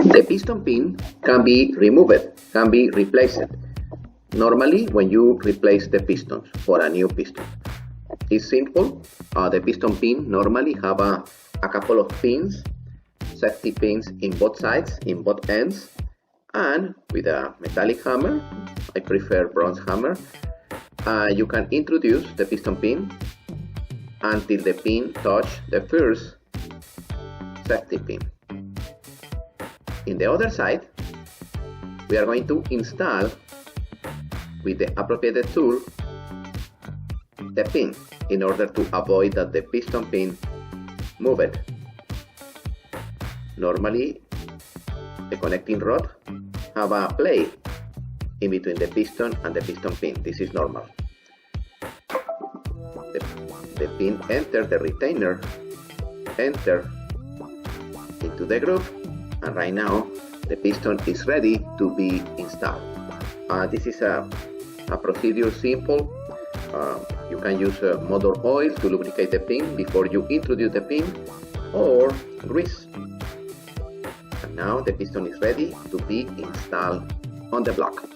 The piston pin can be removed, can be replaced. Normally, when you replace the pistons for a new piston, it's simple. The piston pin normally have a couple of pins, safety pins in both sides, in both ends, and with a metallic hammer, I prefer bronze hammer, you can introduce the piston pin until the pin touch the first safety pin. In the other side, we are going to install with the appropriate tool the pin in order to avoid that the piston pin move it. Normally, the connecting rod have a plate in between the piston and the piston pin. This is normal. The pin enter the retainer, enter into the groove, and right now the piston is ready to be installed. This is a procedure simple. You can use motor oil to lubricate the pin before you introduce the pin, or grease. And now the piston is ready to be installed on the block.